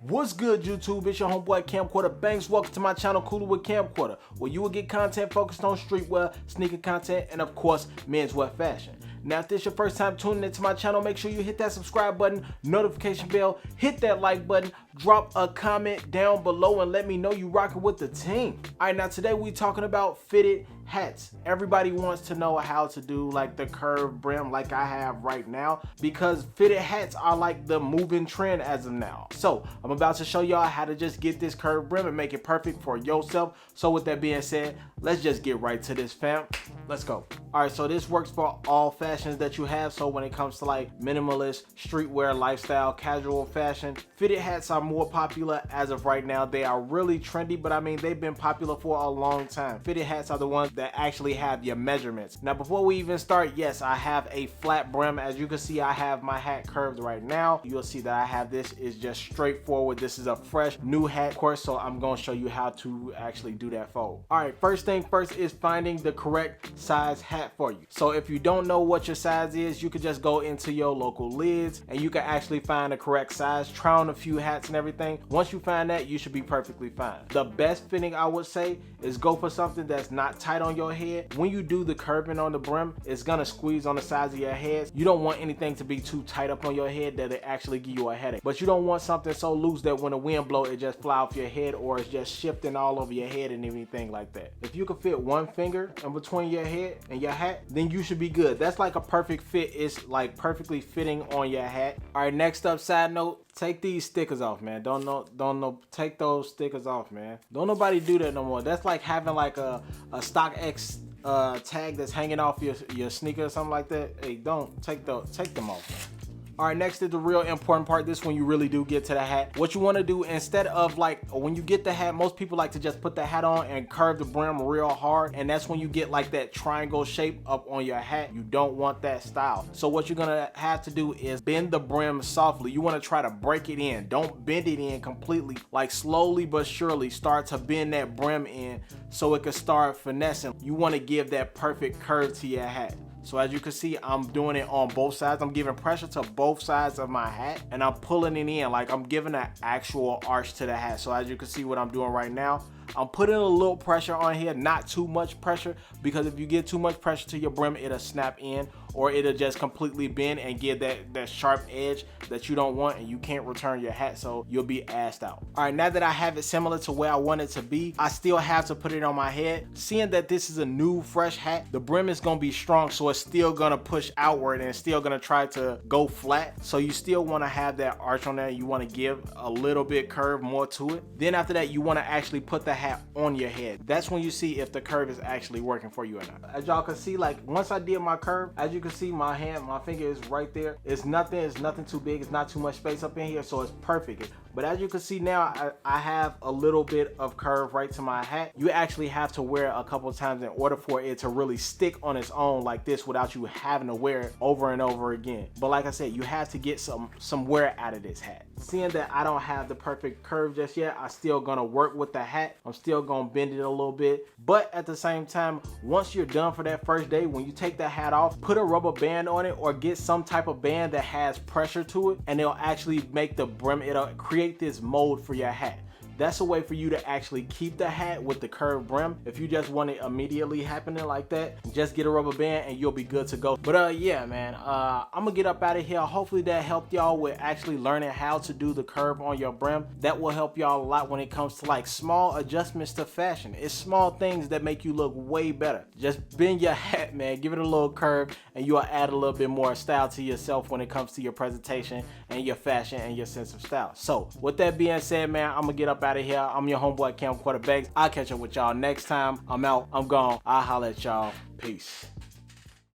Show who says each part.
Speaker 1: What's good, YouTube? It's your homeboy Camcorder Banks. Welcome to my channel, Cooler with Camcorder, where you will get content focused on streetwear, sneaker content, and of course, menswear fashion. Now, if this is your first time tuning into my channel, make sure you hit that subscribe button, notification bell, hit that like button, drop a comment down below, and let me know you rocking with the team. All right, now today we talking about fitted hats. Everybody wants to know how to do like the curved brim like I have right now, because fitted hats are like the moving trend as of now. So I'm about to show y'all how to just get this curved brim and make it perfect for yourself. So with that being said, let's just get right to this, fam. Let's go. All right, so this works for all fashions that you have. So when it comes to like minimalist, streetwear, lifestyle, casual fashion, fitted hats are more popular as of right now. They are really trendy, but I mean, they've been popular for a long time. Fitted hats are the ones that actually have your measurements. Now, before we even start, yes, I have a flat brim. As you can see, I have my hat curved right now. You'll see that I have this is just straightforward. This is a fresh new hat, of course, so I'm going to show you how to actually do that fold. All right, first thing first is finding the correct size hat for you. So if you don't know what your size is, you could just go into your local lids and you can actually find the correct size, try on a few hats and everything. Once you find that, you should be perfectly fine. The best fitting, I would say, is go for something that's not tight on your head. When you do the curving on the brim, it's gonna squeeze on the sides of your head. You don't want anything to be too tight up on your head that it actually give you a headache. But you don't want something so loose that when the wind blow, it just fly off your head, or it's just shifting all over your head and anything like that. If you can fit one finger in between your head and your hat, then you should be good. That's like a perfect fit. It's like perfectly fitting on your hat. All right, next up, side note, take these stickers off, man. Take those stickers off, man. Don't nobody do that no more. That's like having like a StockX tag that's hanging off your sneaker or something like that. Hey, don't take them off. All right, next is the real important part. This when you really do get to the hat. What you want to do, instead of like when you get the hat, most people like to just put the hat on and curve the brim real hard, and that's when you get like that triangle shape up on your hat. You don't want that style. So what you're gonna have to do is bend the brim softly. You want to try to break it in. Don't bend it in completely. Like slowly but surely start to bend that brim in so it can start finessing. You want to give that perfect curve to your hat. So as you can see, I'm doing it on both sides. I'm giving pressure to both sides of my hat and I'm pulling it in, like I'm giving an actual arch to the hat. So as you can see what I'm doing right now, I'm putting a little pressure on here, not too much pressure, because if you get too much pressure to your brim, it'll snap in or it'll just completely bend and give that sharp edge that you don't want, and you can't return your hat, so you'll be assed out. All right, now that I have it similar to where I want it to be, I still have to put it on my head. Seeing that this is a new fresh hat, the brim is gonna be strong, so it's still gonna push outward and it's still gonna try to go flat. So you still wanna have that arch on there. You wanna give a little bit curve more to it. Then after that, you wanna actually put the hat on your head. That's when you see if the curve is actually working for you or not. As y'all can see, like once I did my curve, as you can see, my finger is right there. It's nothing too big. It's not too much space up in here, so it's perfect. But as you can see now, I have a little bit of curve right to my hat. You actually have to wear it a couple of times in order for it to really stick on its own like this without you having to wear it over and over again. But like I said, you have to get some wear out of this hat. Seeing that I don't have the perfect curve just yet, I'm still gonna work with the hat. I'm still gonna bend it a little bit. But at the same time, once you're done for that first day, when you take the hat off, put a rubber band on it or get some type of band that has pressure to it, and it'll actually make the brim, it'll create this mold for your hat. That's a way for you to actually keep the hat with the curved brim. If you just want it immediately happening like that, just get a rubber band and you'll be good to go. But yeah, man, I'm gonna get up out of here. Hopefully that helped y'all with actually learning how to do the curve on your brim. That will help y'all a lot when it comes to like small adjustments to fashion. It's small things that make you look way better. Just bend your hat, man, give it a little curve, and you'll add a little bit more style to yourself when it comes to your presentation and your fashion and your sense of style. So with that being said, man, I'm gonna get up out of here. I'm your homeboy Camcorder Banks. I'll catch up with y'all next time. I'm out. I'm gone. I'll holler at y'all. Peace.